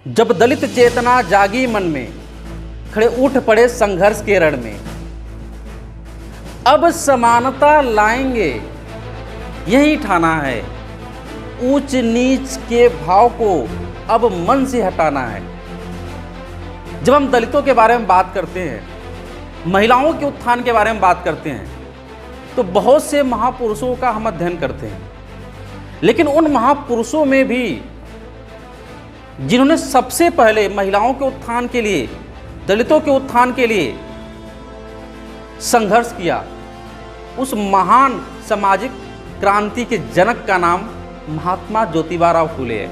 जब दलित चेतना जागी मन में, खड़े उठ पड़े संघर्ष के रण में। अब समानता लाएंगे यही ठाना है, ऊंच नीच के भाव को अब मन से हटाना है। जब हम दलितों के बारे में बात करते हैं, महिलाओं के उत्थान के बारे में बात करते हैं, तो बहुत से महापुरुषों का हम अध्ययन करते हैं। लेकिन उन महापुरुषों में भी जिन्होंने सबसे पहले महिलाओं के उत्थान के लिए, दलितों के उत्थान के लिए संघर्ष किया, उस महान सामाजिक क्रांति के जनक का नाम महात्मा ज्योतिबा फूले है।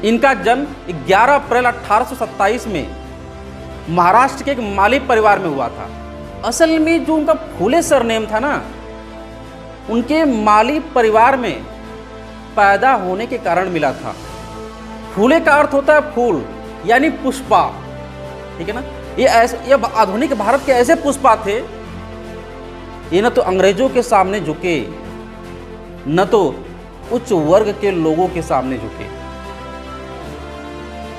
इनका जन्म 11 अप्रैल 1827 में महाराष्ट्र के एक माली परिवार में हुआ था। असल में जो उनका फूले सरनेम था ना, उनके माली परिवार में पैदा होने के कारण मिला था। फूले का अर्थ होता है फूल, यानी पुष्पा, ठीक है ना। ये आधुनिक भारत के ऐसे पुष्पा थे, ये न तो अंग्रेजों के सामने झुके, न तो उच्च वर्ग के लोगों के सामने झुके।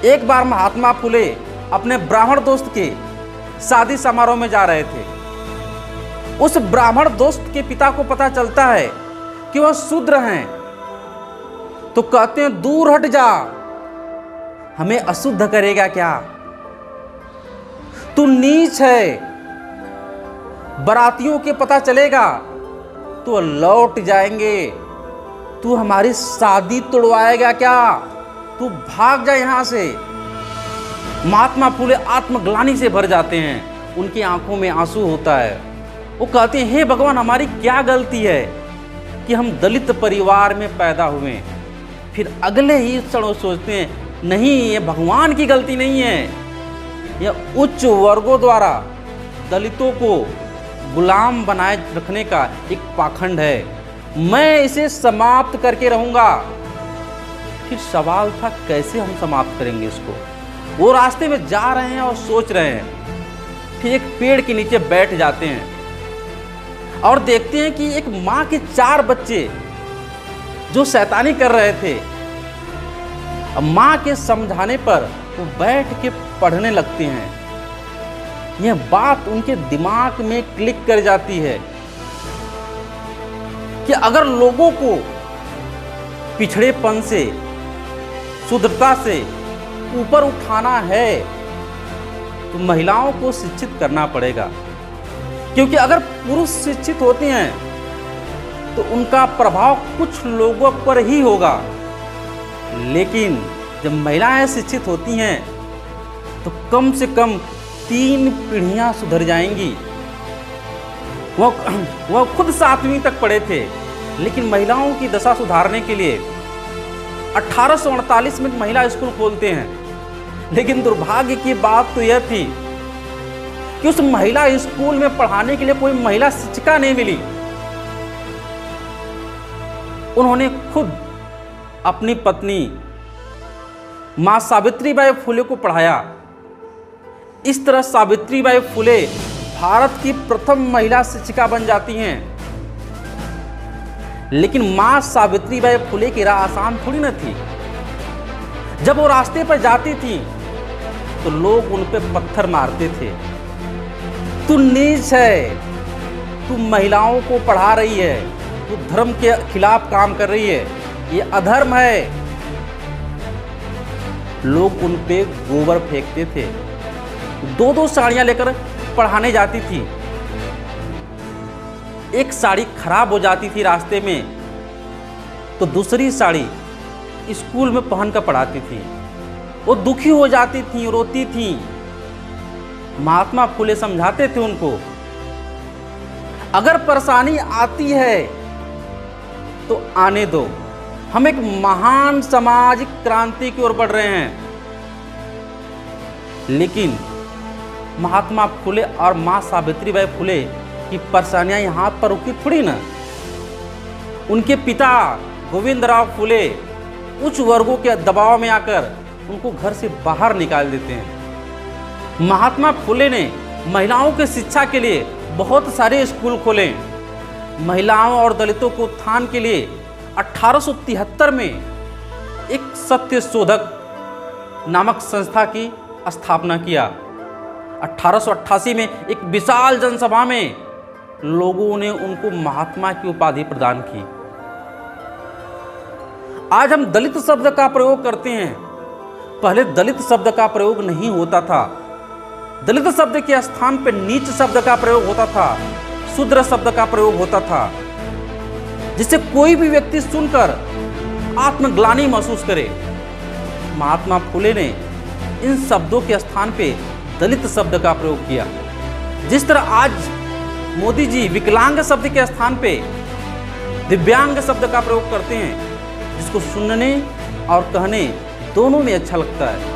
एक बार महात्मा फूले अपने ब्राह्मण दोस्त के शादी समारोह में जा रहे थे। उस ब्राह्मण दोस्त के पिता को पता चलता है कि वह शूद्र हैं, तो कहते हैं दूर हट जा, हमें अशुद्ध करेगा क्या, तू नीच है, बारातियों के पता चलेगा तो लौट जाएंगे, तू हमारी शादी तोड़वाएगा क्या, तू भाग जा यहां से। महात्मा फूले आत्मग्लानि से भर जाते हैं, उनकी आंखों में आंसू होता है। वो कहते हैं, हे भगवान, हमारी क्या गलती है कि हम दलित परिवार में पैदा हुए। फिर अगले ही क्षण वो सोचते हैं, नहीं, ये भगवान की गलती नहीं है, यह उच्च वर्गों द्वारा दलितों को गुलाम बनाए रखने का एक पाखंड है, मैं इसे समाप्त करके रहूंगा। फिर सवाल था, कैसे हम समाप्त करेंगे इसको। वो रास्ते में जा रहे हैं और सोच रहे हैं। फिर एक पेड़ के नीचे बैठ जाते हैं और देखते हैं कि एक माँ के 4 बच्चे जो शैतानी कर रहे थे, अब माँ के समझाने पर वो बैठ के पढ़ने लगते हैं। यह बात उनके दिमाग में क्लिक कर जाती है कि अगर लोगों को पिछड़ेपन से, शुद्धता से ऊपर उठाना है तो महिलाओं को शिक्षित करना पड़ेगा। क्योंकि अगर पुरुष शिक्षित होते हैं तो उनका प्रभाव कुछ लोगों पर ही होगा, लेकिन जब महिलाएं शिक्षित होती हैं तो कम से कम 3 पीढ़ियां सुधर जाएंगी। वह खुद 7वीं तक पढ़े थे, लेकिन महिलाओं की दशा सुधारने के लिए 1848 में महिला स्कूल खोलते हैं। लेकिन दुर्भाग्य की बात तो यह थी कि उस महिला स्कूल में पढ़ाने के लिए कोई महिला शिक्षिका नहीं मिली। उन्होंने खुद अपनी पत्नी मां सावित्रीबाई फुले को पढ़ाया। इस तरह सावित्रीबाई फुले भारत की प्रथम महिला शिक्षिका बन जाती हैं। लेकिन मां सावित्रीबाई फुले की राह आसान थोड़ी न थी। जब वो रास्ते पर जाती थी तो लोग उन पे पत्थर मारते थे। तू नीच है, तू महिलाओं को पढ़ा रही है, तू धर्म के खिलाफ काम कर रही है, ये अधर्म है। लोग उन पे गोबर फेंकते थे। 2-2 साड़ियां लेकर पढ़ाने जाती थी। एक साड़ी खराब हो जाती थी रास्ते में तो दूसरी साड़ी स्कूल में पहन कर पढ़ाती थी। वो दुखी हो जाती थी, रोती थी। महात्मा फूले समझाते थे उनको, अगर परेशानी आती है तो आने दो, हम एक महान सामाजिक क्रांति की ओर बढ़ रहे हैं। लेकिन महात्मा फूले और मां सावित्रीबाई फुले की परेशानियां यहां पर रुकी थोड़ी ना। उनके पिता गोविंदराव फुले उच्च वर्गों के दबाव में आकर उनको घर से बाहर निकाल देते हैं। महात्मा फुले ने महिलाओं की शिक्षा के लिए बहुत सारे स्कूल खोले। महिलाओं और दलितों को उत्थान के लिए 1873 में एक सत्य शोधक नामक संस्था की स्थापना किया। 1888 में एक विशाल जनसभा में लोगों ने उनको महात्मा की उपाधि प्रदान की। आज हम दलित शब्द का प्रयोग करते हैं, पहले दलित शब्द का प्रयोग नहीं होता था। दलित शब्द के स्थान पर नीच शब्द का प्रयोग होता था, शूद्र शब्द का प्रयोग होता था, जिससे कोई भी व्यक्ति सुनकर आत्मग्लानि महसूस करे। महात्मा फुले ने इन शब्दों के स्थान पे दलित शब्द का प्रयोग किया। जिस तरह आज मोदी जी विकलांग शब्द के स्थान पे दिव्यांग शब्द का प्रयोग करते हैं, जिसको सुनने और कहने दोनों में अच्छा लगता है।